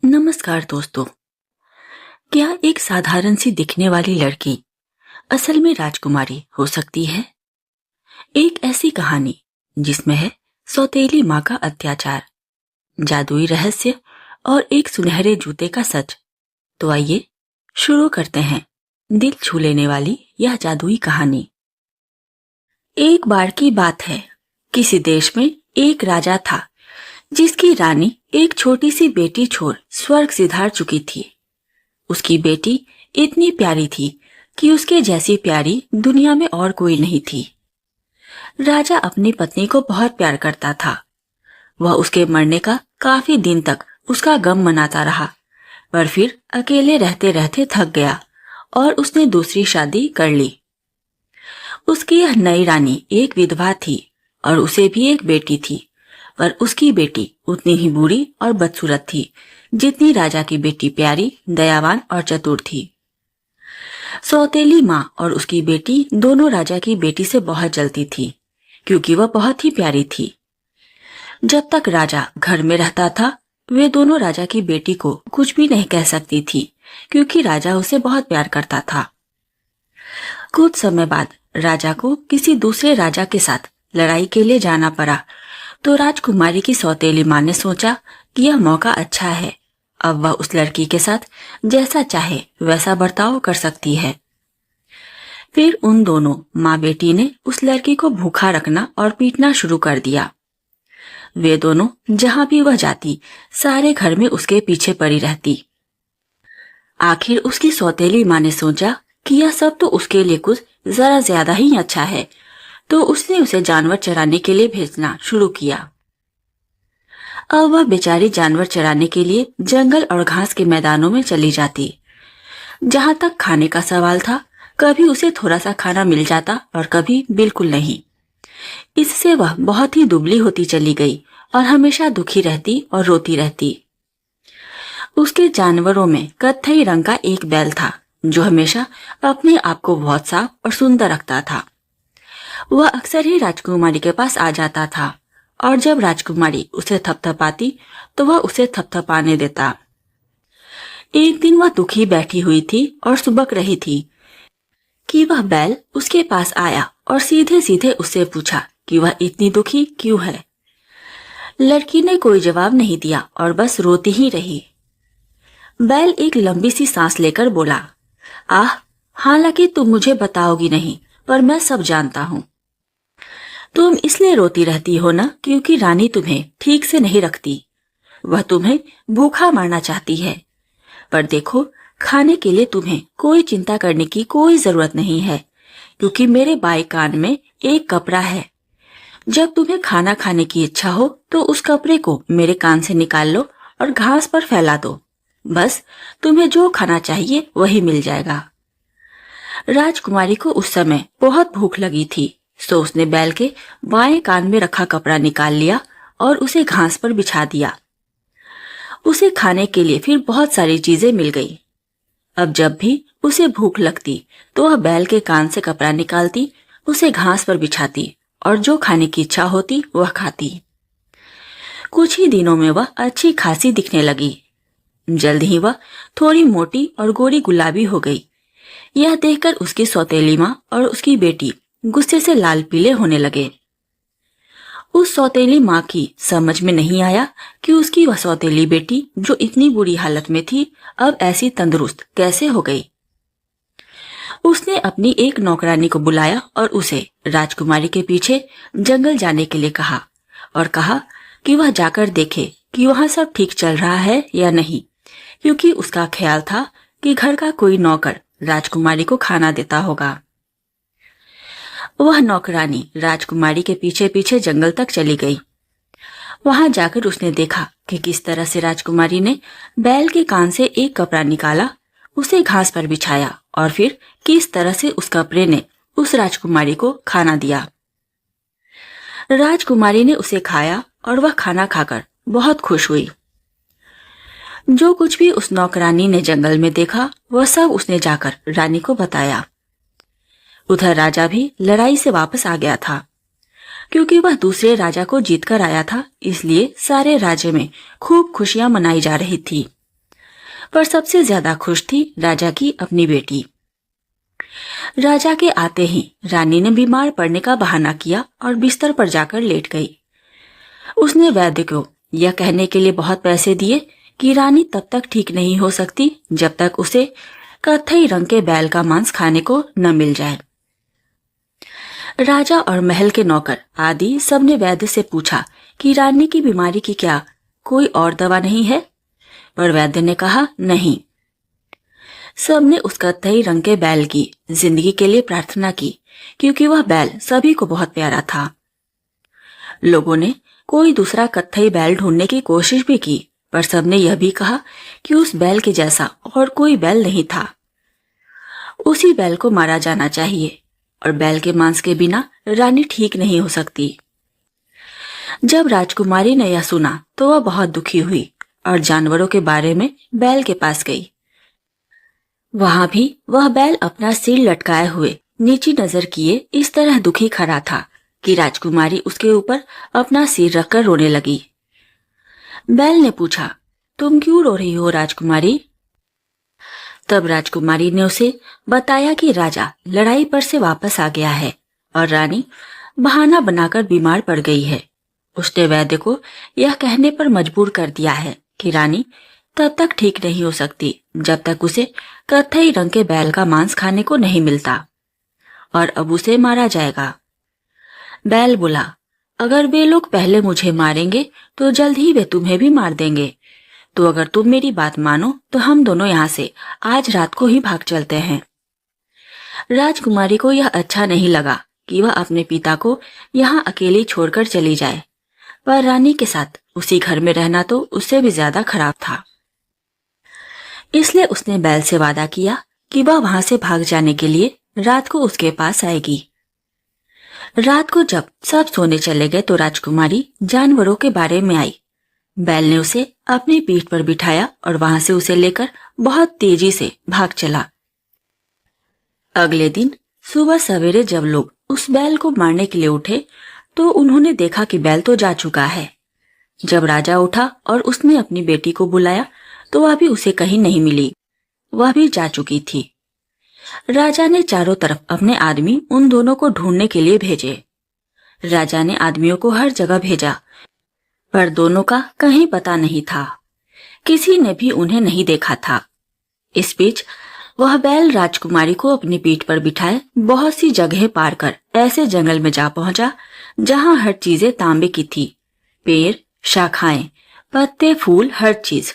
नमस्कार दोस्तों। क्या एक साधारण सी दिखने वाली लड़की असल में राजकुमारी हो सकती है? एक ऐसी कहानी जिसमें है सौतेली माँ का अत्याचार, जादुई रहस्य और एक सुनहरे जूते का सच। तो आइए शुरू करते हैं दिल छू लेने वाली यह जादुई कहानी। एक बार की बात है, किसी देश में एक राजा था जिसकी रानी एक छोटी सी बेटी छोड़ स्वर्ग सिधार चुकी थी। उसकी बेटी इतनी प्यारी थी कि उसके जैसी प्यारी दुनिया में और कोई नहीं थी। राजा अपनी पत्नी को बहुत प्यार करता था। वह उसके मरने का काफी दिन तक उसका गम मनाता रहा, पर फिर अकेले रहते रहते थक गया और उसने दूसरी शादी कर ली। उसकी यह नई रानी एक विधवा थी और उसे भी एक बेटी थी, पर उसकी बेटी उतनी ही बुरी और बदसूरत थी जितनी राजा की बेटी प्यारी, दयावान और चतुर थी। सौतेली माँ और उसकी बेटी दोनों राजा की बेटी से बहुत जलती थी, क्योंकि वह बहुत ही प्यारी थी। जब तक राजा घर में रहता था, वे दोनों राजा की बेटी को कुछ भी नहीं कह सकती थी, क्योंकि राजा उसे बहुत प्यार करता था। कुछ समय बाद राजा को किसी दूसरे राजा के साथ लड़ाई के लिए जाना पड़ा, तो राजकुमारी की सौतेली माँ ने सोचा कि यह मौका अच्छा है, अब वह उस लड़की के साथ जैसा चाहे वैसा बर्ताव कर सकती है। फिर उन दोनों माँ बेटी ने उस लड़की को भूखा रखना और पीटना शुरू कर दिया। वे दोनों जहां भी वह जाती, सारे घर में उसके पीछे पड़ी रहती। आखिर उसकी सौतेली माँ ने सोचा कि यह सब तो उसके लिए कुछ जरा ज्यादा ही अच्छा है, तो उसने उसे जानवर चराने के लिए भेजना शुरू किया। अब वह बेचारी जानवर चराने के लिए जंगल और घास के मैदानों में चली जाती। जहां तक खाने का सवाल था, कभी उसे थोड़ा सा खाना मिल जाता और कभी बिल्कुल नहीं। इससे वह बहुत ही दुबली होती चली गई और हमेशा दुखी रहती और रोती रहती। उसके जानवरों में कत्थई रंग का एक बैल था, जो हमेशा अपने आप को बहुत साफ और सुंदर रखता था। वह अक्सर ही राजकुमारी के पास आ जाता था, और जब राजकुमारी उसे थपथपाती तो वह उसे थपथपाने देता। एक दिन वह दुखी बैठी हुई थी और सुबक रही थी कि वह बैल उसके पास आया और सीधे सीधे उससे पूछा कि वह इतनी दुखी क्यों है। लड़की ने कोई जवाब नहीं दिया और बस रोती ही रही। बैल एक लंबी सी सांस लेकर बोला, आह, हालांकि तुम मुझे बताओगी नहीं, पर मैं सब जानता हूँ। तुम इसलिए रोती रहती हो ना, क्योंकि रानी तुम्हें ठीक से नहीं रखती। वह तुम्हें भूखा मारना चाहती है। पर देखो, खाने के लिए तुम्हें कोई चिंता करने की कोई जरूरत नहीं है, क्योंकि मेरे बाएं कान में एक कपड़ा है। जब तुम्हें खाना खाने की इच्छा हो तो उस कपड़े को मेरे कान से निकाल लो और घास पर फैला दो। बस तुम्हें जो खाना चाहिए वही मिल जाएगा। राजकुमारी को उस समय बहुत भूख लगी थी, तो उसने बैल के बाएं कान में रखा कपड़ा निकाल लिया और उसे घास पर बिछा दिया। उसे खाने के लिए फिर बहुत सारी चीजें मिल गई। अब जब भी उसे भूख लगती तो वह बैल के कान से कपड़ा निकालती, उसे घास पर बिछाती और जो खाने की इच्छा होती वह खाती। कुछ ही दिनों में वह अच्छी खासी दिखने लगी। जल्द ही वह थोड़ी मोटी और गोरी गुलाबी हो गई। यह देखकर उसकी सौतेली माँ और उसकी बेटी गुस्से से लाल पीले होने लगे। उस सौतेली माँ की समझ में नहीं आया कि उसकी वह सौतेली बेटी, जो इतनी बुरी हालत में थी, अब ऐसी तंदुरुस्त कैसे हो गई। उसने अपनी एक नौकरानी को बुलाया और उसे राजकुमारी के पीछे जंगल जाने के लिए कहा, और कहा कि वह जाकर देखे कि वहां सब ठीक चल रहा है या नहीं, क्योंकि उसका ख्याल था कि घर का कोई नौकर राजकुमारी को खाना देता होगा। वह नौकरानी राजकुमारी के पीछे पीछे जंगल तक चली गई। वहां जाकर उसने देखा कि किस तरह से राजकुमारी ने बैल के कान से एक कपड़ा निकाला, उसे घास पर बिछाया और फिर किस तरह से उस कपड़े ने उस राजकुमारी को खाना दिया। राजकुमारी ने उसे खाया और वह खाना खाकर बहुत खुश हुई। जो कुछ भी उस नौकरानी ने जंगल में देखा, वह सब उसने जाकर रानी को बताया। उधर राजा भी लड़ाई से वापस आ गया था। क्योंकि वह दूसरे राजा को जीतकर आया था, इसलिए सारे राज्य में खूब खुशियां मनाई जा रही थी। पर सबसे ज्यादा खुश थी राजा की अपनी बेटी। राजा के आते ही रानी ने बीमार पड़ने का बहाना किया और बिस्तर पर जाकर लेट गई। उसने वैद्य को यह कहने के लिए बहुत पैसे दिए कि रानी तब तक ठीक नहीं हो सकती जब तक उसे कत्थई रंग के बैल का मांस खाने को न मिल जाए। राजा और महल के नौकर आदि सबने वैद्य से पूछा कि रानी की बीमारी की क्या कोई और दवा नहीं है, पर वैद्य ने कहा नहीं। सबने उस कत्थई रंग के बैल की जिंदगी के लिए प्रार्थना की, क्योंकि वह बैल सभी को बहुत प्यारा था। लोगों ने कोई दूसरा कत्थई बैल ढूंढने की कोशिश भी की, पर सबने यह भी कहा कि उस बैल के जैसा और कोई बैल नहीं था। उसी बैल को मारा जाना चाहिए और बैल के मांस के बिना रानी ठीक नहीं हो सकती। जब राजकुमारी ने यह सुना तो वह बहुत दुखी हुई और जानवरों के बारे में बैल के पास गई। वहां भी वह बैल अपना सिर लटकाए हुए नीची नजर किए इस तरह दुखी खड़ा था कि राजकुमारी उसके ऊपर अपना सिर रखकर रोने लगी। बैल ने पूछा, तुम क्यों रो रही हो राजकुमारी? तब राजकुमारी ने उसे बताया कि राजा लड़ाई पर से वापस आ गया है और रानी बहाना बनाकर बीमार पड़ गई है। उसने वैद्य को यह कहने पर मजबूर कर दिया है कि रानी तब तक ठीक नहीं हो सकती जब तक उसे कत्थई रंग के बैल का मांस खाने को नहीं मिलता, और अब उसे मारा जाएगा। बैल बोला, अगर वे लोग पहले मुझे मारेंगे तो जल्द ही वे तुम्हें भी मार देंगे, तो अगर तुम मेरी बात मानो तो हम दोनों यहाँ से आज रात को ही भाग चलते हैं। राजकुमारी को यह अच्छा नहीं लगा कि वह अपने पिता को यहाँ अकेली छोड़कर चली जाए, पर रानी के साथ उसी घर में रहना तो उससे भी ज्यादा खराब था। इसलिए उसने बैल से वादा किया कि वह वहां से भाग जाने के लिए रात को उसके पास आएगी। रात को जब सब सोने चले गए तो राजकुमारी जानवरों के बारे में आई। बैल ने उसे अपनी पीठ पर बिठाया और वहां से उसे लेकर बहुत तेजी से भाग चला। अगले दिन सुबह सवेरे जब लोग उस बैल को मारने के लिए उठे तो उन्होंने देखा कि बैल तो जा चुका है। जब राजा उठा और उसने अपनी बेटी को बुलाया तो वह भी उसे कहीं नहीं मिली, वह भी जा चुकी थी। राजा ने चारों तरफ अपने आदमी उन दोनों को ढूंढने के लिए भेजे। राजा ने आदमियों को हर जगह भेजा, पर दोनों का कहीं पता नहीं था। किसी ने भी उन्हें नहीं देखा था। इस बीच वह बैल राजकुमारी को अपनी पीठ पर बिठाए बहुत सी जगह पार कर ऐसे जंगल में जा पहुंचा जहां हर चीजें तांबे की थी, पेड़, शाखाएं, पत्ते, फूल, हर चीज।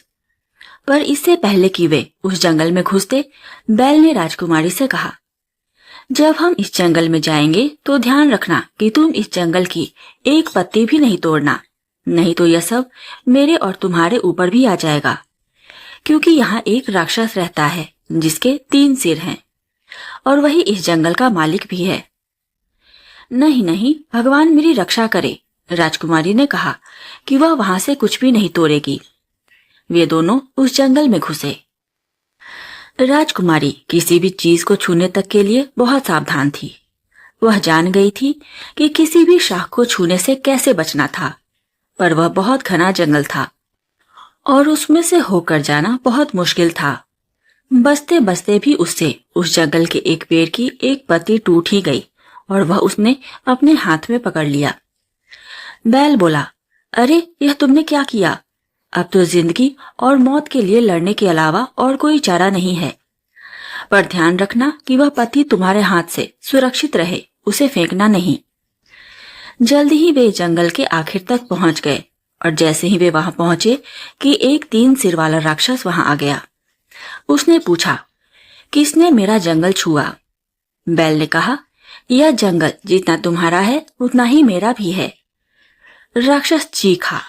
पर इससे पहले कि वे उस जंगल में घुसते, बैल ने राजकुमारी से कहा, जब हम इस जंगल में जाएंगे तो ध्यान रखना कि तुम इस जंगल की एक पत्ती भी नहीं तोड़ना, नहीं तो यह सब मेरे और तुम्हारे ऊपर भी आ जाएगा, क्योंकि यहाँ एक राक्षस रहता है जिसके 3 सिर हैं और वही इस जंगल का मालिक भी है। नहीं नहीं, भगवान मेरी रक्षा करे, राजकुमारी ने कहा कि वह वहां से कुछ भी नहीं तोड़ेगी। वे दोनों उस जंगल में घुसे। राजकुमारी किसी भी चीज को छूने तक के लिए बहुत सावधान थी। वह जान गई थी कि किसी भी शाख को छूने से कैसे बचना था, पर वह बहुत घना जंगल था और उसमें से होकर जाना बहुत मुश्किल था। बसते बसते भी उससे उस जंगल के एक पेड़ की एक पत्ती टूट ही गई और वह उसने अपने हाथ में पकड़ लिया। बैल बोला, अरे यह तुमने क्या किया? अब तो जिंदगी और मौत के लिए लड़ने के अलावा और कोई चारा नहीं है, पर ध्यान रखना कि वह पत्ती तुम्हारे हाथ से सुरक्षित रहे, उसे फेंकना नहीं। जल्द ही वे जंगल के आखिर तक पहुंच गए और जैसे ही वे वहां पहुंचे कि एक 3 सिर वाला राक्षस वहां आ गया। उसने पूछा, किसने मेरा जंगल छुआ? बैल ने कहा, यह जंगल जितना तुम्हारा है उतना ही मेरा भी है। राक्षस चीखा,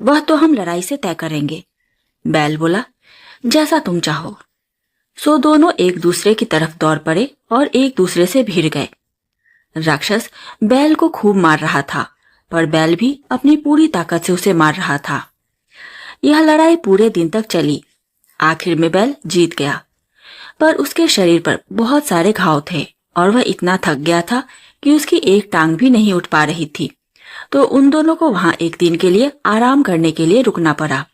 वह तो हम लड़ाई से तय करेंगे। बैल बोला, जैसा तुम चाहो। सो दोनों एक दूसरे की तरफ दौड़ पड़े और एक दूसरे से भिड़ गए। राक्षस बैल को खूब मार रहा था, पर बैल भी अपनी पूरी ताकत से उसे मार रहा था। यह लड़ाई पूरे दिन तक चली। आखिर में बैल जीत गया, पर उसके शरीर पर बहुत सारे घाव थे और वह इतना थक गया था कि उसकी एक टांग भी नहीं उठ पा रही थी, तो उन दोनों को वहां एक दिन के लिए आराम करने के लिए रुकना पड़ा।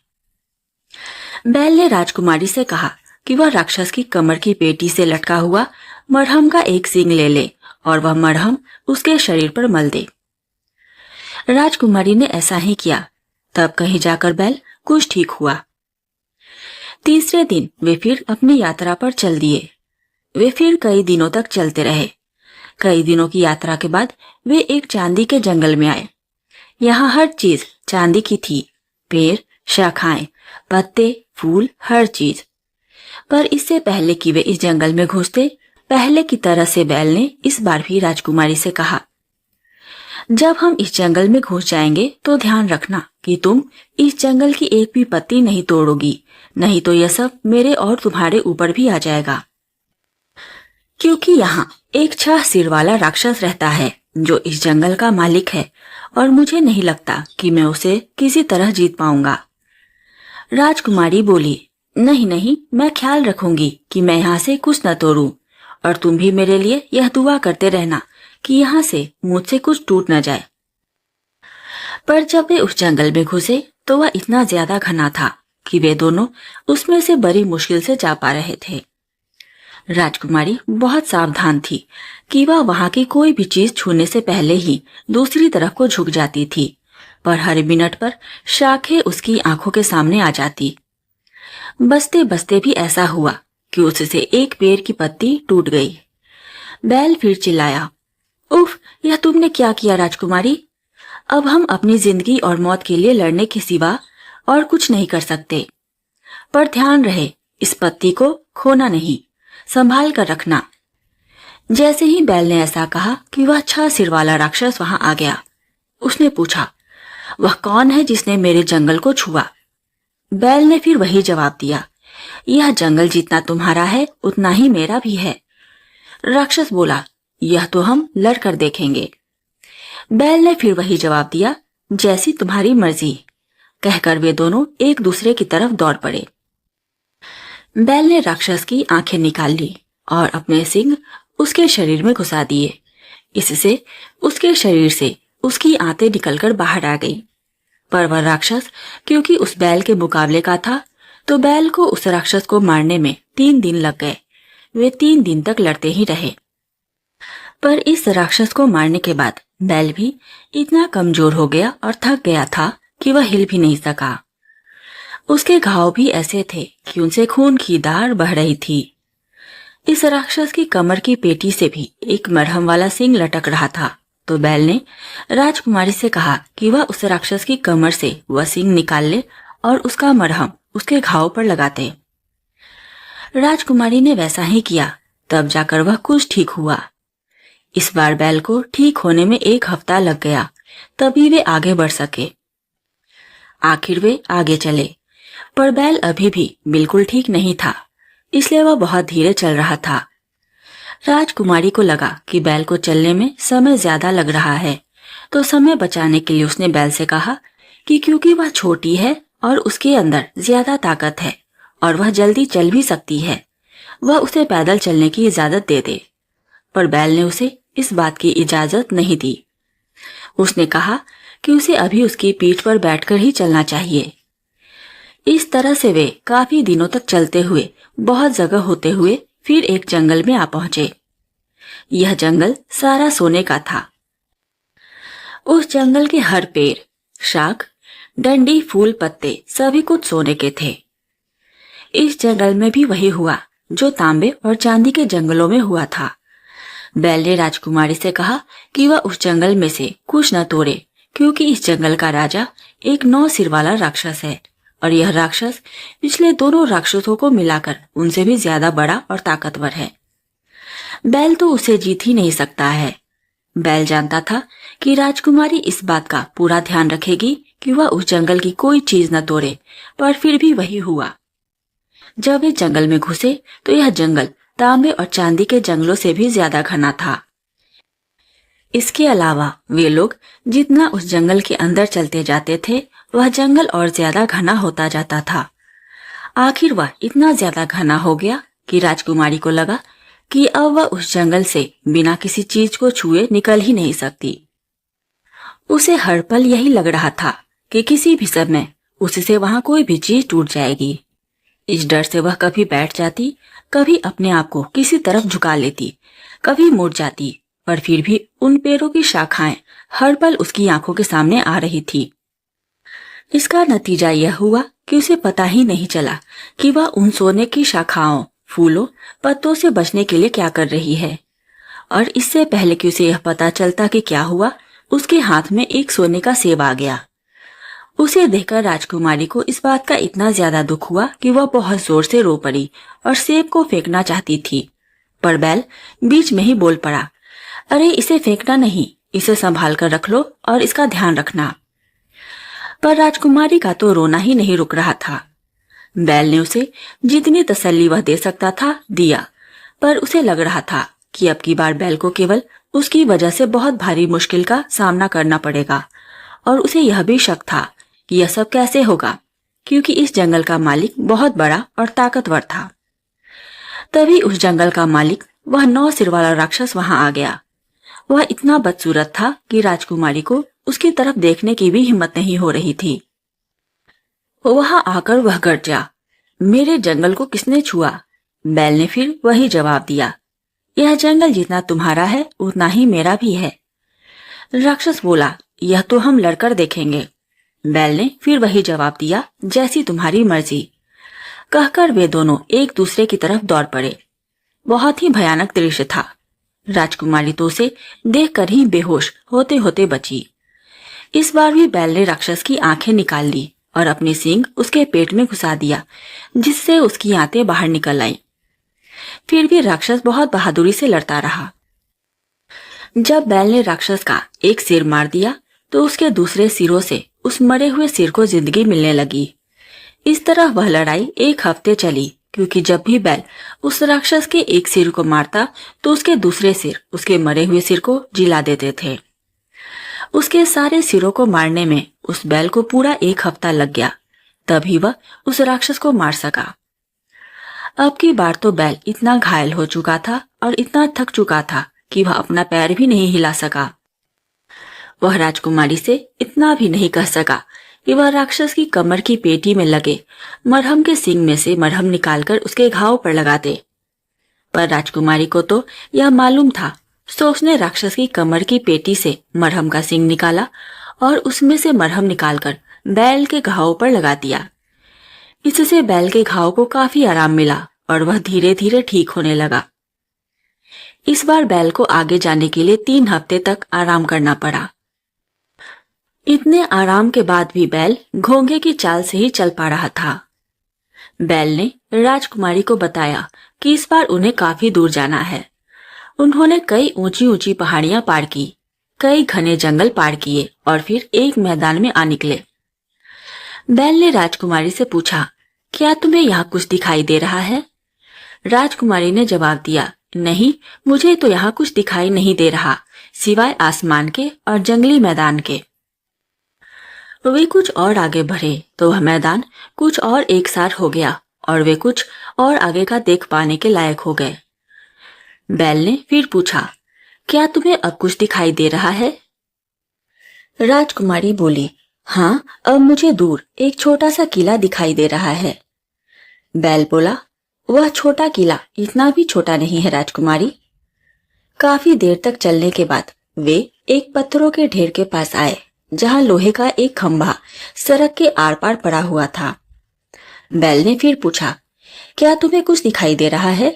बैल ने राजकुमारी से कहा कि वह राक्षस की कमर की पेटी से लटका हुआ मरहम का एक सींग ले ले और वह मरहम उसके शरीर पर मल दे। राजकुमारी ने ऐसा ही किया। तब कहीं जाकर बैल कुछ ठीक हुआ। तीसरे दिन वे फिर अपनी यात्रा पर चल दिए। वे फिर कई दिनों तक चलते रहे। कई दिनों की यात्रा के बाद वे एक चांदी के जंगल में आए। यहाँ हर चीज चांदी की थी, पेड़, शाखाएं, पत्ते, फूल, हर चीज। पर इससे पहले कि वे इस जंगल में घुसते, पहले की तरह से बैल ने इस बार भी राजकुमारी से कहा, जब हम इस जंगल में घुस जाएंगे तो ध्यान रखना कि तुम इस जंगल की एक भी पत्ती नहीं तोड़ोगी, नहीं तो यह सब मेरे और तुम्हारे ऊपर भी आ जाएगा। क्योंकि यहाँ एक 6 सिर वाला राक्षस रहता है जो इस जंगल का मालिक है और मुझे नहीं लगता कि मैं उसे किसी तरह जीत पाऊंगा। राजकुमारी बोली, नहीं नहीं, मैं ख्याल रखूंगी कि मैं यहाँ से कुछ न तोड़ूं और तुम भी मेरे लिए यह दुआ करते रहना कि यहाँ से मुझसे कुछ टूट न जाए। पर जब वे उस जंगल में घुसे तो वह इतना ज्यादा घना था कि वे दोनों उसमें से बड़ी मुश्किल से जा पा रहे थे। राजकुमारी बहुत सावधान थी कि वह वहां की कोई भी चीज छूने से पहले ही दूसरी तरफ को झुक जाती थी, पर हर मिनट पर शाखें उसकी आंखों के सामने आ जाती। बसते बसते भी ऐसा हुआ कि उससे एक पेड़ की पत्ती टूट गई। बैल फिर चिल्लाया, उफ, यह तुमने क्या किया राजकुमारी? अब हम अपनी जिंदगी और मौत के लिए लड़ने के सिवा और कुछ नहीं कर सकते। पर ध्यान रहे, इस पत्ती को खोना नहीं, संभाल कर रखना। जैसे ही बैल ने ऐसा कहा कि वह 6 सिर वाला राक्षस वहां आ गया। उसने पूछा, वह कौन है जिसने मेरे जंगल को छुआ? बैल ने फिर वही जवाब दिया, यह जंगल जितना तुम्हारा है उतना ही मेरा भी है। राक्षस बोला, यह तो हम लड़कर देखेंगे। बैल ने फिर वही जवाब दिया, जैसी तुम्हारी मर्जी। कहकर वे दोनों एक दूसरे की तरफ दौड़ पड़े। बैल ने राक्षस की आंखें निकाल ली और अपने सींग उसके शरीर में घुसा दिए। इससे उसके शरीर से उसकी आंतें निकलकर बाहर आ गई। पर वह राक्षस क्योंकि उस बैल के मुकाबले का था, तो बैल को उस राक्षस को मारने में 3 दिन लग गए। वे 3 दिन तक लड़ते ही रहे। पर इस राक्षस को मारने के बाद बैल भी इतना कमजोर हो गया और थक गया था कि वह हिल भी नहीं सका। उसके घाव भी ऐसे थे कि उनसे खून की धार बह रही थी। इस राक्षस की कमर की पेटी से भी एक मरहम वाला सींग लटक रहा था। तो बैल ने राजकुमारी से कहा कि वह उस राक्षस की कमर से वह सींग निकाल ले और उसका मरहम उसके घाव पर लगाते। राजकुमारी ने वैसा ही किया। तब जाकर वह कुछ ठीक हुआ। इस बार बैल को ठीक होने में 1 हफ्ता लग गया, तभी वे आगे बढ़ सके। आखिर वे आगे चले, पर बैल अभी भी बिल्कुल ठीक नहीं था, इसलिए वह बहुत धीरे चल रहा था। राजकुमारी को लगा कि बैल को चलने में समय ज्यादा लग रहा है, तो समय बचाने के लिए उसने बैल से कहा कि क्योंकि वह छोटी है और उसके अंदर ज्यादा ताकत है और वह जल्दी चल भी सकती है, वह उसे पैदल चलने की इजाजत दे दे। पर बैल ने उसे इस बात की इजाजत नहीं दी। उसने कहा कि उसे अभी उसकी पीठ पर बैठकर ही चलना चाहिए। इस तरह से वे काफी दिनों तक चलते हुए बहुत जगह होते हुए फिर एक जंगल में आ पहुंचे। यह जंगल सारा सोने का था। उस जंगल के हर पेड़, शाख, डंडी, फूल, पत्ते सभी कुछ सोने के थे। इस जंगल में भी वही हुआ जो तांबे और चांदी के जंगलों में हुआ था। बैल ने राजकुमारी से कहा कि वह उस जंगल में से कुछ न तोड़े, क्योंकि इस जंगल का राजा एक 9 सिर वाला राक्षस है और यह राक्षस पिछले दोनों राक्षसों को मिलाकर उनसे भी ज्यादा बड़ा और ताकतवर है। बैल तो उसे जीत ही नहीं सकता है। बैल जानता था कि राजकुमारी इस बात का पूरा ध्यान रखेगी कि वह उस जंगल की कोई चीज न तोड़े, पर फिर भी वही हुआ। जब वे जंगल में घुसे तो यह जंगल तांबे और चांदी के जंगलों से भी ज्यादा घना था। इसके अलावा वे लोग जितना उस जंगल के अंदर चलते जाते थे, वह जंगल और ज्यादा घना होता जाता था। आखिर वह इतना ज्यादा घना हो गया कि राजकुमारी को लगा कि अब वह उस जंगल से बिना किसी चीज को छुए निकल ही नहीं सकती। उसे हर पल यही लग रहा था कि किसी भी समय उससे वहां कोई भी चीज टूट जाएगी। इस डर से वह कभी बैठ जाती, कभी अपने आप को किसी तरफ झुका लेती, कभी मुड़ जाती, पर फिर भी उन पेड़ों की शाखाएं हर पल उसकी आंखों के सामने आ रही थी। इसका नतीजा यह हुआ कि उसे पता ही नहीं चला कि वह उन सोने की शाखाओं, फूलों, पत्तों से बचने के लिए क्या कर रही है। और इससे पहले कि उसे यह पता चलता कि क्या हुआ, उसके हाथ में एक सोने का सेब आ गया। उसे देखकर राजकुमारी को इस बात का इतना ज्यादा दुख हुआ कि वह बहुत जोर से रो पड़ी और सेब को फेंकना चाहती थी, पर बैल बीच में ही बोल पड़ा, अरे इसे फेंकना नहीं, इसे संभाल कर रख लो और इसका ध्यान रखना। पर राजकुमारी का तो रोना ही नहीं रुक रहा था। बैल ने उसे जितनी तसल्ली वह दे सकता था दिया, पर उसे लग रहा था कि अब की बार बैल को केवल उसकी वजह से बहुत भारी मुश्किल का सामना करना पड़ेगा। और उसे यह भी शक था कि यह सब कैसे होगा, क्योंकि इस जंगल का मालिक बहुत बड़ा और ताकतवर था। तभी उस जंगल का मालिक, वह 9 सिर वाला राक्षस वहां आ गया। वह इतना बदसूरत था कि राजकुमारी को उसकी तरफ देखने की भी हिम्मत नहीं हो रही थी। वहां आकर वह गरजा, मेरे जंगल को किसने छुआ? बैल ने फिर वही जवाब दिया, यह जंगल जितना तुम्हारा है उतना ही मेरा भी है। राक्षस बोला, यह तो हम लड़कर देखेंगे। बैल ने फिर वही जवाब दिया, जैसी तुम्हारी मर्जी। कहकर वे दोनों एक दूसरे की तरफ दौड़ पड़े। बहुत ही भयानक दृश्य था। राजकुमारी तो उसे देखकर ही बेहोश होते होते बची। इस बार भी बैल ने राक्षस की आंखें निकाल ली और अपनी सींग उसके पेट में घुसा दिया, जिससे उसकी आंतें बाहर निकल आईं। फिर भी राक्षस बहुत बहादुरी से लड़ता रहा। जब बैल ने राक्षस का एक सिर मार दिया तो उसके दूसरे सिरों से उस मरे हुए सिर को जिंदगी मिलने लगी। इस तरह वह लड़ाई 1 हफ्ते चली, क्योंकि जब भी बैल उस राक्षस के एक सिर को मारता तो उसके दूसरे सिर उसके मरे हुए सिर को जिला देते थे। उसके सारे सिरों को मारने में उस बैल को पूरा 1 हफ्ता लग गया, तभी वह उस राक्षस को मार सका। अब की बार तो बैल इतना घायल हो चुका था और इतना थक चुका था कि वह अपना पैर भी नहीं हिला सका। वह राजकुमारी से इतना भी नहीं कह सका कि वह राक्षस की कमर की पेटी में लगे मरहम के सींग में से मरहम निकालकर उसके घाव पर लगा दे। पर राजकुमारी को तो यह मालूम था, सो उसने राक्षस की कमर की पेटी से मरहम का सींग निकाला और उसमें से मरहम निकालकर बैल के घाव पर लगा दिया। इससे बैल के घाव को काफी आराम मिला और वह धीरे धीरे ठीक होने लगा। इस बार बैल को आगे जाने के लिए 3 हफ्ते तक आराम करना पड़ा। इतने आराम के बाद भी बैल घोंघे की चाल से ही चल पा रहा था। बैल ने राजकुमारी को बताया कि इस बार उन्हें काफी दूर जाना है। उन्होंने कई ऊंची ऊंची पहाड़ियां पार की, कई घने जंगल पार किए और फिर एक मैदान में आ निकले। बैल ने राजकुमारी से पूछा, क्या तुम्हें यहाँ कुछ दिखाई दे रहा है? राजकुमारी ने जवाब दिया, नहीं, मुझे तो यहाँ कुछ दिखाई नहीं दे रहा, सिवाय आसमान के और जंगली मैदान के। वे कुछ और आगे बढ़े तो वह मैदान कुछ और एकसार हो गया और वे कुछ और आगे का देख पाने के लायक हो गए। बैल ने फिर पूछा, क्या तुम्हें अब कुछ दिखाई दे रहा है? राजकुमारी बोली, हाँ, अब मुझे दूर एक छोटा सा किला दिखाई दे रहा है। बैल बोला, वह छोटा किला इतना भी छोटा नहीं है राजकुमारी। काफी देर तक चलने के बाद वे एक पत्थरों के ढेर के पास आए, जहां लोहे का एक खंभा सड़क के आर पार पड़ा हुआ था। बैल ने फिर पूछा, क्या तुम्हें कुछ दिखाई दे रहा है?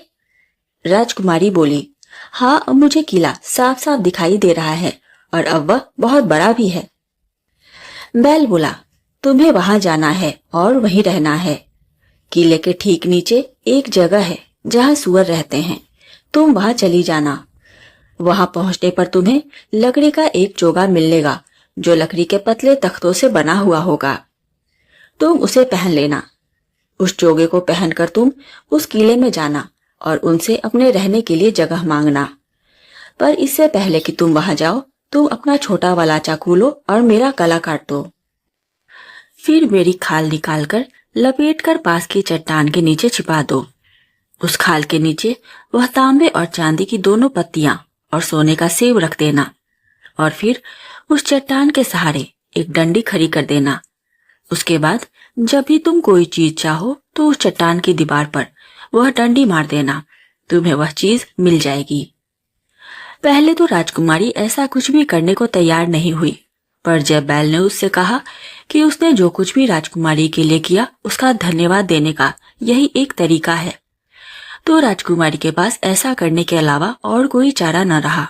राजकुमारी बोली, हाँ, अब मुझे किला साफ साफ दिखाई दे रहा है और अब वह बहुत बड़ा भी है। बैल बोला, तुम्हें वहां जाना है और वहीं रहना है। किले के ठीक नीचे एक जगह है जहां सुअर रहते हैं, तुम वहां चली जाना। वहां पहुंचने पर तुम्हें लकड़ी का एक चोगा मिलेगा जो लकड़ी के पतले तख्तों से बना हुआ होगा। तुम उसे पहन लेना। उस चोगे को पहनकर तुम उस किले में जाना और उनसे अपने रहने के लिए जगह मांगना। पर इससे पहले कि तुम वहां जाओ, तुम अपना छोटा वाला चाकू लो और मेरा गला काट दो। फिर मेरी खाल निकालकर लपेटकर पास की चट्टान के नीचे छिपा दो। उस खाल के नीचे वह तांबे और चांदी की दोनों पत्तियां और सोने का सेब रख देना और फिर उस चट्टान के सहारे एक डंडी खड़ी कर देना। उसके बाद जब भी तुम कोई चीज चाहो तो उस चट्टान की दीवार पर वह डंडी मार देना, तुम्हें वह चीज मिल जाएगी। पहले तो राजकुमारी ऐसा कुछ भी करने को तैयार नहीं हुई, पर जब बैल ने उससे कहा कि उसने जो कुछ भी राजकुमारी के लिए किया उसका धन्यवाद देने का यही एक तरीका है, तो राजकुमारी के पास ऐसा करने के अलावा और कोई चारा न रहा।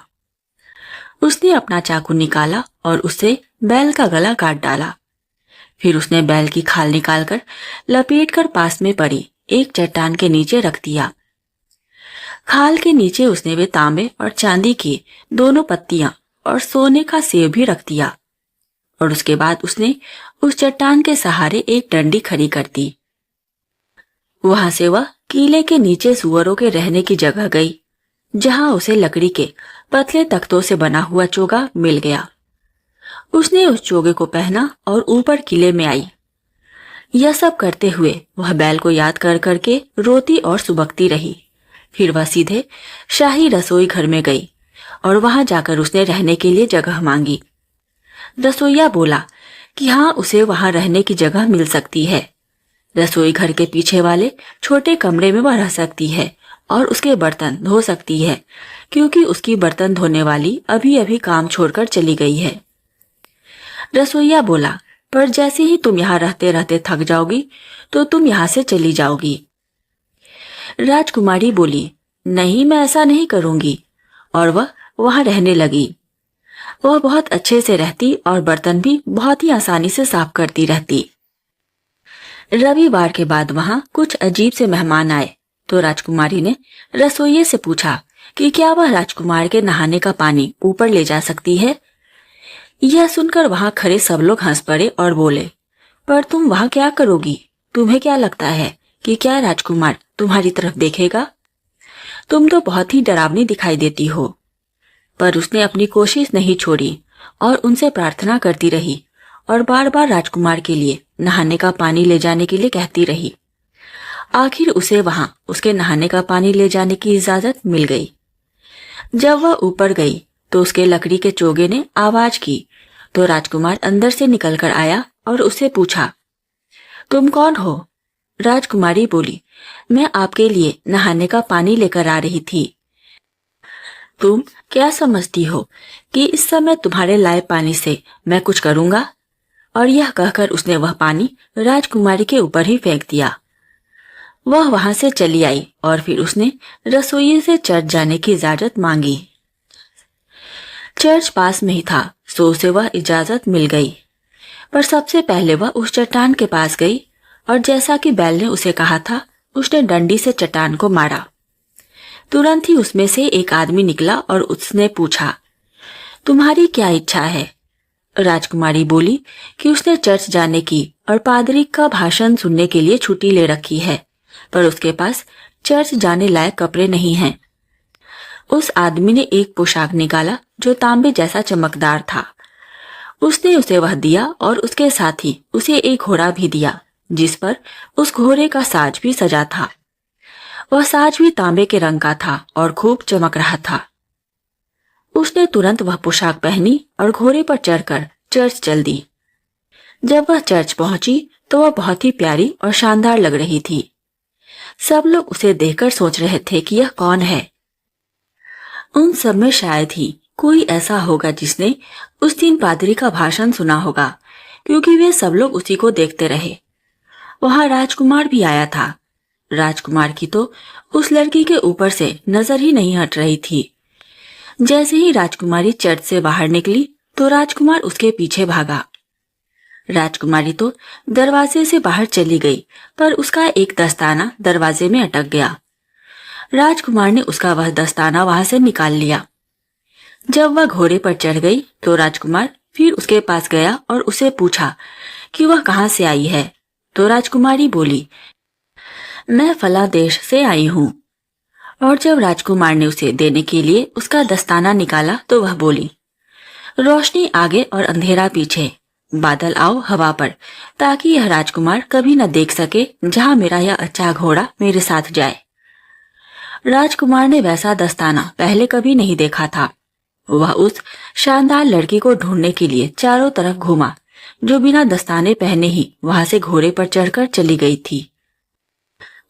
उसने अपना चाकू निकाला और उससे बैल का गला काट डाला। फिर उसने बैल की खाल निकालकर लपेटकर पास में पड़ी एक चट्टान के नीचे रख दिया। खाल के नीचे उसने वे तांबे और चांदी की दोनों पत्तियां और सोने का सेब भी रख दिया, और उसके बाद उसने उस चट्टान के सहारे एक डंडी खड़ी कर दी। वहां से वह किले के नीचे सुअरों के रहने की जगह गई, जहां उसे लकड़ी के पतले तख्तों से बना हुआ चोगा मिल गया। उसने उस चोगे को पहना और ऊपर किले में आई। यह सब करते हुए वह बैल को याद कर करके रोती और सुबकती रही। फिर वह सीधे शाही रसोई घर में गई और वहां जाकर उसने रहने के लिए जगह मांगी। रसोइया बोला कि हाँ, उसे वहां रहने की जगह मिल सकती है। रसोई घर के पीछे वाले छोटे कमरे में वह रह सकती है और उसके बर्तन धो सकती है, क्योंकि उसकी बर्तन धोने वाली अभी अभी काम छोड़कर चली गई है। रसोइया बोला, पर जैसे ही तुम यहाँ रहते रहते थक जाओगी तो तुम यहाँ से चली जाओगी। राजकुमारी बोली, नहीं, मैं ऐसा नहीं करूंगी, और वह वहां रहने लगी। वह बहुत अच्छे से रहती और बर्तन भी बहुत ही आसानी से साफ करती रहती। रविवार के बाद वहां कुछ अजीब से मेहमान आए, तो राजकुमारी ने रसोइये से पूछा कि क्या वह राजकुमार के नहाने का पानी ऊपर ले जा सकती है। यह सुनकर वहां खड़े सब लोग हंस पड़े और बोले, पर तुम वहां क्या करोगी? तुम्हें क्या लगता है कि क्या राजकुमार तुम्हारी तरफ देखेगा? तुम तो बहुत ही डरावनी दिखाई देती हो। पर उसने अपनी कोशिश नहीं छोड़ी और उनसे प्रार्थना करती रही और बार बार राजकुमार के लिए नहाने का पानी ले जाने के लिए कहती रही। आखिर उसे वहां उसके नहाने का पानी ले जाने की इजाजत मिल गई। जब वह ऊपर गई तो उसके लकड़ी के चोगे ने आवाज की, तो राजकुमार अंदर से निकलकर आया और उससे पूछा, तुम कौन हो? राजकुमारी बोली, मैं आपके लिए नहाने का पानी लेकर आ रही थी। तुम क्या समझती हो कि इस समय तुम्हारे लाए पानी से मैं कुछ करूंगा? और यह कहकर उसने वह पानी राजकुमारी के ऊपर ही फेंक दिया। वह वहां से चली आई और फिर उसने रसोइये से चर्च जाने की इजाजत मांगी। चर्च पास में ही था, सो उसे वह इजाजत मिल गई। पर सबसे पहले वह उस चट्टान के पास गई और जैसा कि बैल ने उसे कहा था, उसने डंडी से चट्टान को मारा। तुरंत ही उसमें से एक आदमी निकला और उसने पूछा, तुम्हारी क्या इच्छा है? राजकुमारी बोली कि उसने चर्च जाने की और पादरी का भाषण सुनने के लिए छुट्टी ले रखी है, पर उसके पास चर्च जाने लायक कपड़े नहीं हैं। उस आदमी ने एक पोशाक निकाला जो तांबे जैसा चमकदार था। उसने उसे वह दिया और उसके साथ ही उसे एक घोड़ा भी दिया, जिस पर उस घोड़े का साज भी सजा था। वह साज भी तांबे के रंग का था और खूब चमक रहा था। उसने तुरंत वह पोशाक पहनी और घोड़े पर चढ़कर चर्च चल दी। जब वह चर्च पहुंची तो वह बहुत ही प्यारी और शानदार लग रही थी। सब लोग उसे देखकर सोच रहे थे कि यह कौन है। उन सब में शायद ही कोई ऐसा होगा जिसने उस दिन पादरी का भाषण सुना होगा, क्योंकि वे सब लोग उसी को देखते रहे। वहां राजकुमार भी आया था। राजकुमार की तो उस लड़की के ऊपर से नजर ही नहीं हट रही थी। जैसे ही राजकुमारी चर्च से बाहर निकली तो राजकुमार उसके पीछे भागा। राजकुमारी तो दरवाजे से बाहर चली गई, पर उसका एक दस्ताना दरवाजे में अटक गया। राजकुमार ने उसका वह दस्ताना वहां से निकाल लिया। जब वह घोड़े पर चढ़ गई तो राजकुमार फिर उसके पास गया और उसे पूछा कि वह कहाँ से आई है। तो राजकुमारी बोली, मैं फला देश से आई हूँ। और जब राजकुमार ने उसे देने के लिए उसका दस्ताना निकाला तो वह बोली, रोशनी आगे और अंधेरा पीछे, बादल आओ हवा पर, ताकि यह राजकुमार कभी न देख सके जहाँ मेरा यह अच्छा घोड़ा मेरे साथ जाए। राजकुमार ने वैसा दस्ताना पहले कभी नहीं देखा था। वह उस शानदार लड़की को ढूंढने के लिए चारों तरफ घूमा, जो बिना दस्ताने पहने ही वहां से घोड़े पर चढ़कर चली गई थी।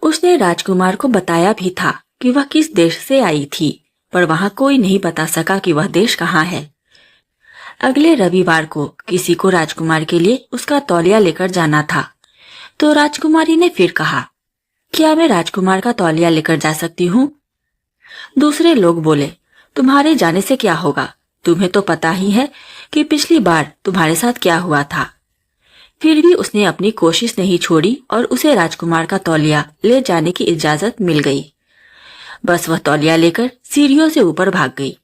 उसने राजकुमार को बताया भी था कि वह किस देश से आई थी, पर वहां कोई नहीं बता सका कि वह देश कहाँ है। अगले रविवार को किसी को राजकुमार के लिए उसका तौलिया लेकर जाना था, तो राजकुमारी ने फिर कहा, क्या मैं राजकुमार का तौलिया लेकर जा सकती हूँ? दूसरे लोग बोले, तुम्हारे जाने से क्या होगा, तुम्हें तो पता ही है कि पिछली बार तुम्हारे साथ क्या हुआ था। फिर भी उसने अपनी कोशिश नहीं छोड़ी और उसे राजकुमार का तौलिया ले जाने की इजाजत मिल गई। बस वह तौलिया लेकर सीढ़ियों से ऊपर भाग गई।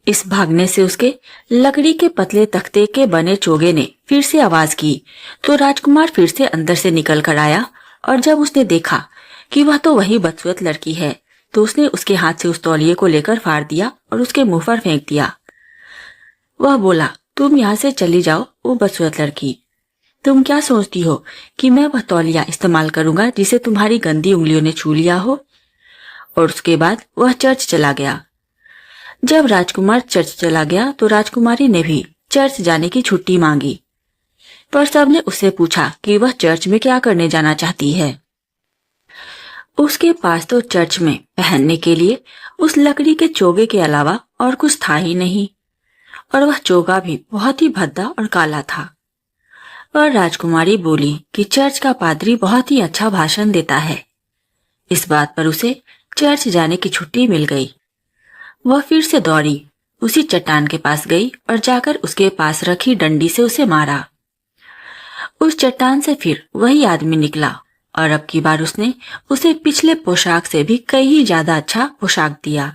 इस भागने से उसके लकड़ी के पतले तख्ते के बने चोगे ने फिर से आवाज की, तो राजकुमार फिर से अंदर से निकल कर आया, और जब उसने देखा कि वह तो वही बदसूरत लड़की है, तो उसने उसके हाथ से उस तौलिए को लेकर फाड़ दिया और उसके मुंह पर फेंक दिया। वह बोला, तुम यहाँ से चली जाओ वो बदसूरत लड़की। तुम क्या सोचती हो कि मैं वह तौलिया इस्तेमाल करूंगा जिसे तुम्हारी गंदी उंगलियों ने छू लिया हो? और उसके बाद वह चर्च चला गया। जब राजकुमार चर्च चला गया तो राजकुमारी ने भी चर्च जाने की छुट्टी मांगी, पर सबने उससे पूछा कि वह चर्च में क्या करने जाना चाहती है। उसके पास तो चर्च में पहनने के लिए उस लकड़ी के चोगे के अलावा और कुछ था ही नहीं, और वह चोगा भी बहुत ही भद्दा और काला था। और राजकुमारी बोली कि चर्च का पादरी बहुत ही अच्छा भाषण देता है। इस बात पर उसे चर्च जाने की छुट्टी मिल गई। वह फिर से दौड़ी, उसी चट्टान के पास गई और जाकर उसके पास रखी डंडी से उसे मारा। उस चट्टान से फिर वही आदमी निकला, और अब की बार उसने उसे पिछले पोशाक से भी कहीं ज्यादा अच्छा पोशाक दिया।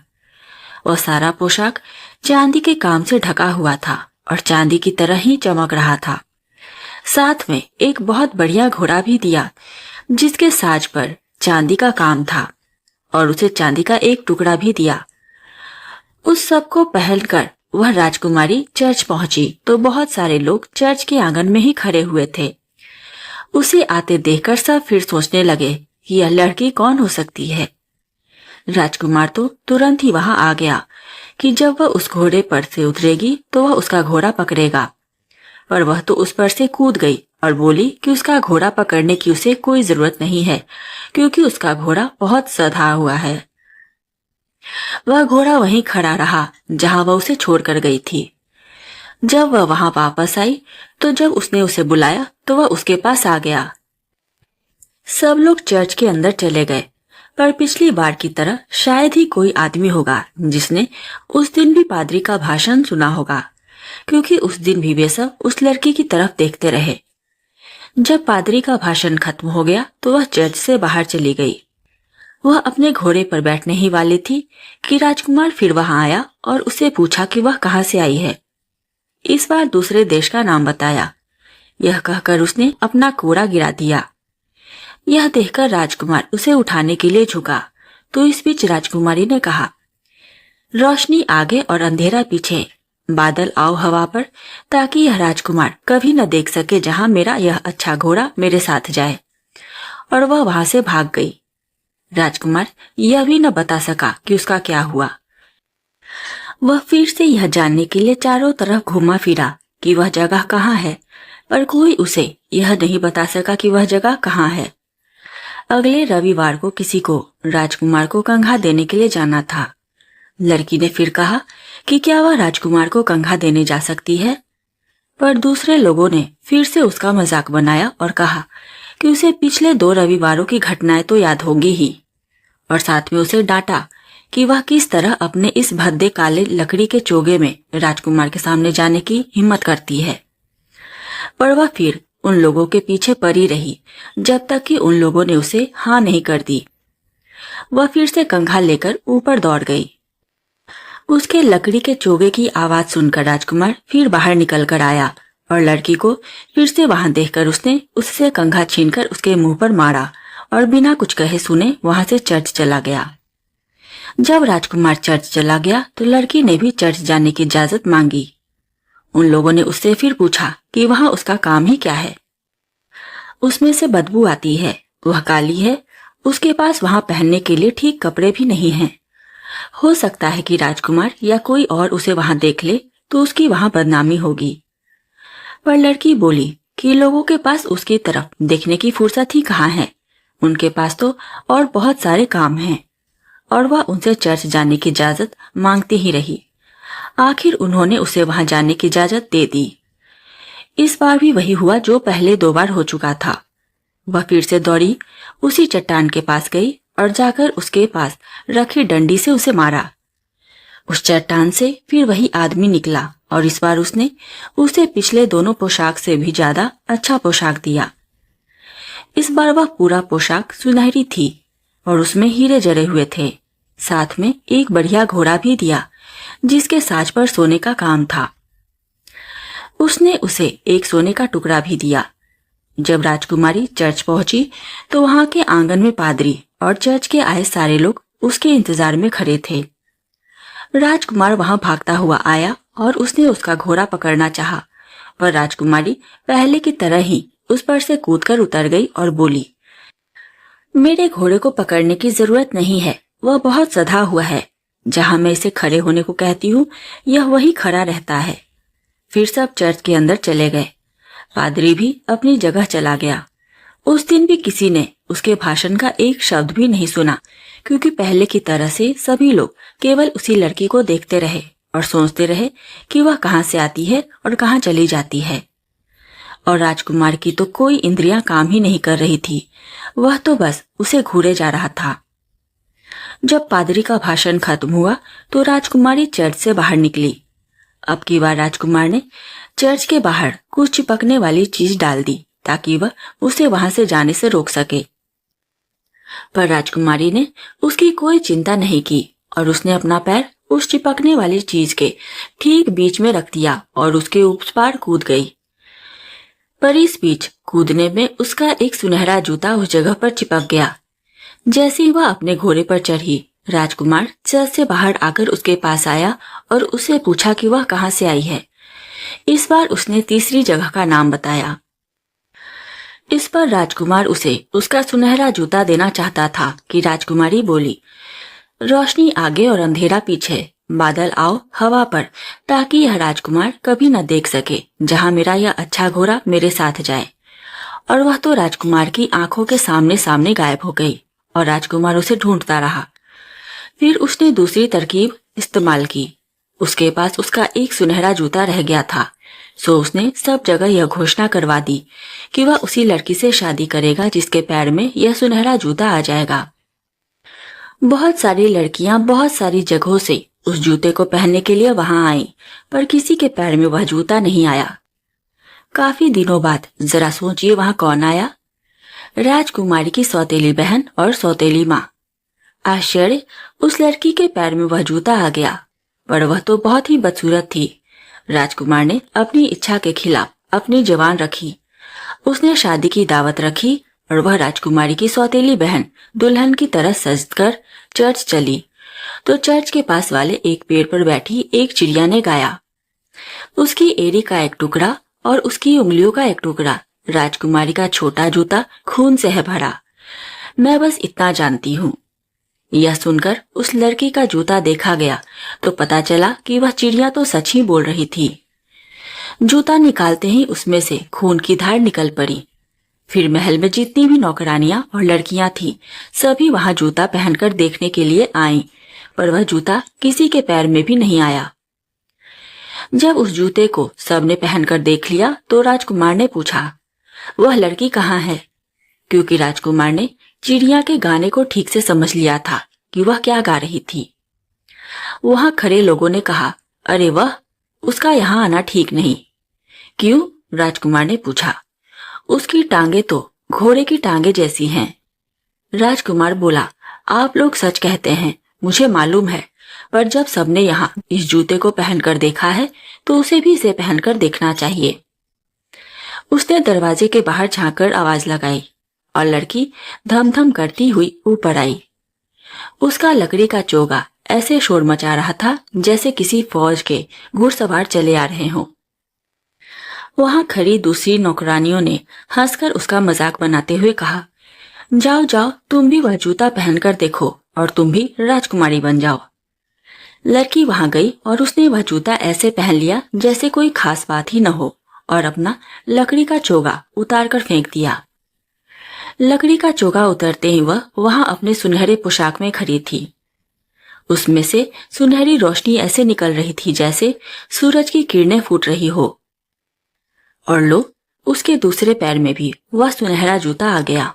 वह सारा पोशाक चांदी के काम से ढका हुआ था और चांदी की तरह ही चमक रहा था। साथ में एक बहुत बढ़िया घोड़ा भी दिया, जिसके साज पर चांदी का काम था, और उसे चांदी का एक टुकड़ा भी दिया। उस सब को पहनकर वह राजकुमारी चर्च पहुंची तो बहुत सारे लोग चर्च के आंगन में ही खड़े हुए थे। उसे आते देखकर सब फिर सोचने लगे कि यह लड़की कौन हो सकती है। राजकुमार तो तुरंत ही वहां आ गया कि जब वह उस घोड़े पर से उतरेगी तो वह उसका घोड़ा पकड़ेगा, पर वह तो उस पर से कूद गई और बोली कि उसका घोड़ा पकड़ने की उसे कोई जरूरत नहीं है, क्योंकि उसका घोड़ा बहुत सधा हुआ है। वह घोड़ा वहीं खड़ा रहा जहां वह उसे छोड़कर गई थी। जब वह वहां वापस आई तो जब उसने उसे बुलाया तो वह उसके पास आ गया। सब लोग चर्च के अंदर चले गए, पर पिछली बार की तरह शायद ही कोई आदमी होगा जिसने उस दिन भी पादरी का भाषण सुना होगा, क्योंकि उस दिन भी वे सब उस लड़की की तरफ देखते रहे। जब पादरी का भाषण खत्म हो गया तो वह चर्च से बाहर चली गई। वह अपने घोड़े पर बैठने ही वाली थी कि राजकुमार फिर वहां आया और उसे पूछा कि वह कहाँ से आई है। इस बार दूसरे देश का नाम बताया। यह कहकर उसने अपना कोड़ा गिरा दिया। यह देखकर राजकुमार उसे उठाने के लिए झुका, तो इस बीच राजकुमारी ने कहा, रोशनी आगे और अंधेरा पीछे, बादल आओ हवा पर, ताकि यह राजकुमार कभी न देख सके जहां मेरा यह अच्छा घोड़ा मेरे साथ जाए। और वह वहां से भाग गई। राजकुमार यह भी न बता सका कि उसका क्या हुआ। वह फिर से यह जानने के लिए चारों तरफ घूमा फिरा कि वह जगह कहाँ है, पर कोई उसे यह नहीं बता सका कि वह जगह कहाँ है। अगले रविवार को किसी को राजकुमार को कंघा देने के लिए जाना था। लड़की ने फिर कहा कि क्या वह राजकुमार को कंघा देने जा सकती है, पर दूसरे लोगों ने फिर से उसका मजाक बनाया और कहा कि उसे पिछले 2 रविवारों की घटनाएं तो याद होंगी ही, और साथ में उसे डांटा कि वह किस तरह अपने इस भद्दे काले लकड़ी के चोगे में राजकुमार के सामने जाने की हिम्मत करती है। पर वह फिर उन लोगों के पीछे पड़ी रही जब तक कि उन लोगों ने उसे हाँ नहीं कर दी। वह फिर से कंघा लेकर ऊपर दौड़ गई। उसके लकड़ी के चोगे की आवाज सुनकर राजकुमार फिर बाहर निकल कर आया, और लड़की को फिर से वहां देखकर उसने उससे कंघा छीनकर उसके मुंह पर मारा और बिना कुछ कहे सुने वहां से चर्च चला गया। जब राजकुमार चर्च चला गया तो लड़की ने भी चर्च जाने की इजाजत मांगी। उन लोगों ने उससे फिर पूछा कि वहां उसका काम ही क्या है। उसमें से बदबू आती है, वह काली है, उसके पास वहां पहनने के लिए ठीक कपड़े भी नहीं हैं। हो सकता है कि राजकुमार या कोई और उसे वहां देख ले तो उसकी वहां बदनामी होगी। पर लड़की बोली कि लोगों के पास उसकी तरफ देखने की फुर्सत ही कहाँ है, उनके पास तो और बहुत सारे काम हैं। और वह उनसे चर्च जाने की इजाजत मांगती ही रही। आखिर उन्होंने उसे वहां जाने की इजाजत दे दी। इस बार भी वही हुआ जो पहले 2 बार हो चुका था। वह फिर से दौड़ी, उसी चट्टान के पास गई और जाकर उसके पास रखी डंडी से उसे मारा। उस चट्टान से फिर वही आदमी निकला और इस बार उसने उसे पिछले दोनों पोशाक से भी ज्यादा अच्छा पोशाक दिया। इस बार वह पूरा पोशाक सुनहरी थी और उसमें हीरे जड़े हुए थे। साथ में एक बढ़िया घोड़ा भी दिया जिसके साज पर सोने का काम था। उसने उसे एक सोने का टुकड़ा भी दिया। जब राजकुमारी चर्च पहुंची तो वहां के आंगन में पादरी और चर्च के आए सारे लोग उसके इंतजार में खड़े थे। राजकुमार वहां भागता हुआ आया और उसने उसका घोड़ा पकड़ना चाहा, पर राजकुमारी पहले की तरह ही उस पर से कूदकर उतर गई और बोली, मेरे घोड़े को पकड़ने की जरूरत नहीं है, वह बहुत सधा हुआ है। जहां मैं इसे खड़े होने को कहती हूँ यह वही खड़ा रहता है। फिर सब चर्च के अंदर चले गए। पादरी भी अपनी जगह चला गया। उस दिन भी किसी ने उसके भाषण का एक शब्द भी नहीं सुना, क्योंकि पहले की तरह से सभी लोग केवल उसी लड़की को देखते रहे और सोचते रहे कि वह कहाँ से आती है और कहाँ चली जाती है। और राजकुमार की तो कोई इंद्रियां काम ही नहीं कर रही थी, वह तो बस उसे घूरे जा रहा था। जब पादरी का भाषण खत्म हुआ तो राजकुमारी चर्च से बाहर निकली। अब की बार राजकुमार ने चर्च के बाहर कुछ चिपकने वाली चीज डाल दी ताकि वह उसे वहां से जाने से रोक सके। पर राजकुमारी ने उसकी कोई चिंता नहीं की और उसने अपना पैर उस चिपकने वाली चीज के ठीक बीच में रख दिया और उसके उस पार कूद गई। पर इस बीच कूदने में उसका एक सुनहरा जूता उस जगह पर चिपक गया। जैसे ही वह अपने घोड़े पर चढ़ी, राजकुमार चर्च से बाहर आकर उसके पास आया और उससे पूछा कि वह कहाँ से आई है। इस बार उसने तीसरी जगह का नाम बताया। इस पर राजकुमार उसे उसका सुनहरा जूता देना चाहता था कि राजकुमारी बोली, रोशनी आगे और अंधेरा पीछे, बादल आओ हवा पर, ताकि यह राजकुमार कभी न देख सके जहां मेरा यह अच्छा घोड़ा मेरे साथ जाए। और वह तो राजकुमार की आंखों के सामने सामने गायब हो गई और राजकुमार उसे ढूंढता रहा। फिर उसने दूसरी तरकीब इस्तेमाल की। उसके पास उसका एक सुनहरा जूता रह गया था, सो उसने सब जगह यह घोषणा करवा दी कि वह उसी लड़की से शादी करेगा जिसके पैर में यह सुनहरा जूता आ जाएगा। बहुत सारी लड़कियां बहुत सारी जगहों से उस जूते को पहनने के लिए वहां आईं, पर किसी के पैर में वह जूता नहीं आया। काफी दिनों बाद जरा सोचिए वहां कौन आया? राजकुमारी की सौतेली बहन और सौतेली माँ। आश्चर्य, उस लड़की के पैर में वह जूता आ गया, पर वह तो बहुत ही बदसूरत थी। राजकुमार ने अपनी इच्छा के खिलाफ अपनी जवान रखी। उसने शादी की दावत रखी और वह राजकुमारी की सौतेली बहन दुल्हन की तरह सजकर चर्च चली। तो चर्च के पास वाले एक पेड़ पर बैठी एक चिड़िया ने गाया। उसकी एड़ी का एक टुकड़ा और उसकी उंगलियों का एक टुकड़ा, राजकुमारी का छोटा जूता खून से है भरा। मैं बस इतना जानती हूँ। यह सुनकर उस लड़की का जूता देखा गया तो पता चला कि वह चिड़िया तो सच ही बोल रही थी। जूता निकालते ही उसमें से खून की धार निकल पड़ी। फिर महल में जितनी भी नौकरानियां और लड़कियां थीं, सभी वहां जूता पहनकर देखने के लिए आईं, पर वह जूता किसी के पैर में भी नहीं आया। जब उस जूते को सबने पहनकर देख लिया तो राजकुमार ने पूछा, वह लड़की कहाँ है? क्योंकि राजकुमार ने चिड़िया के गाने को ठीक से समझ लिया था कि वह क्या गा रही थी। वहां खड़े लोगों ने कहा, अरे वह, उसका यहाँ आना ठीक नहीं। क्यों? राजकुमार ने पूछा। उसकी टांगे तो घोड़े की टांगे जैसी हैं। राजकुमार बोला, आप लोग सच कहते हैं, मुझे मालूम है, पर जब सबने यहाँ इस जूते को पहनकर देखा है तो उसे भी इसे पहनकर देखना चाहिए। उसने दरवाजे के बाहर झांककर आवाज लगाई और लड़की धम धम करती हुई ऊपर आई। उसका लकड़ी का चोगा ऐसे शोर मचा रहा था जैसे किसी फौज के घुड़सवार चले आ रहे हों। वहां खड़ी दूसरी नौकरानियों ने हंसकर उसका मजाक बनाते हुए कहा, जाओ जाओ, तुम भी वह जूता पहनकर देखो और तुम भी राजकुमारी बन जाओ। लड़की वहां गई और उसने वह जूता ऐसे पहन लिया जैसे कोई खास बात ही न हो और अपना लकड़ी का चोगा उतार कर फेंक दिया। लकड़ी का चोगा उतरते ही वह वहां अपने सुनहरे पोशाक में खड़ी थी। उसमें से सुनहरी रोशनी ऐसे निकल रही थी जैसे सूरज की किरणें फूट रही हो। और लो, उसके दूसरे पैर में भी वह सुनहरा जूता आ गया।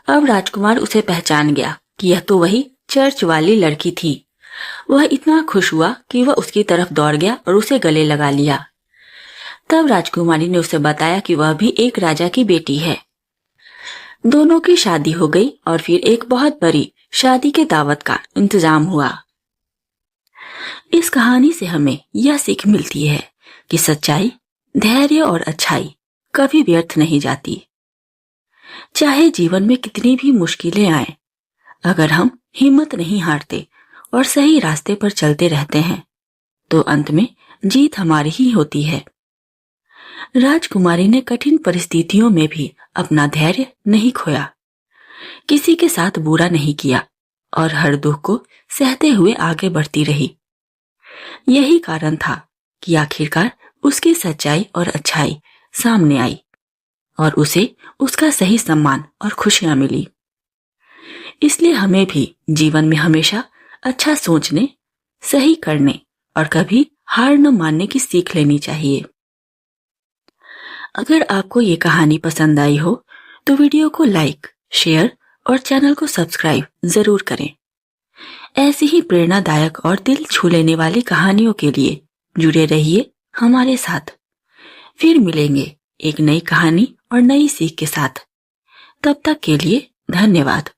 अब राजकुमार उसे पहचान गया कि यह तो वही चर्च वाली लड़की थी। वह इतना खुश हुआ कि वह उसकी तरफ दौड़ गया और उसे गले लगा लिया। तब राजकुमारी ने उसे बताया कि वह भी एक राजा की बेटी है। दोनों की शादी हो गई और फिर एक बहुत बड़ी शादी के दावत का इंतजाम हुआ। इस कहानी से हमें यह सीख मिलती है कि सच्चाई, धैर्य और अच्छाई कभी व्यर्थ नहीं जाती। चाहे जीवन में कितनी भी मुश्किलें आए, अगर हम हिम्मत नहीं हारते और सही रास्ते पर चलते रहते हैं तो अंत में जीत हमारी ही होती है। राजकुमारी ने कठिन परिस्थितियों में भी अपना धैर्य नहीं खोया, किसी के साथ बुरा नहीं किया और हर दुख को सहते हुए आगे बढ़ती रही। यही कारण था कि आखिरकार उसकी सच्चाई और अच्छाई सामने आई और उसे उसका सही सम्मान और खुशियां मिली। इसलिए हमें भी जीवन में हमेशा अच्छा सोचने, सही करने और कभी हार न मानने की सीख लेनी चाहिए। अगर आपको ये कहानी पसंद आई हो तो वीडियो को लाइक, शेयर और चैनल को सब्सक्राइब जरूर करें। ऐसी ही प्रेरणादायक और दिल छू लेने वाली कहानियों के लिए जुड़े रहिए हमारे साथ। फिर मिलेंगे एक नई कहानी और नई सीख के साथ। तब तक के लिए धन्यवाद।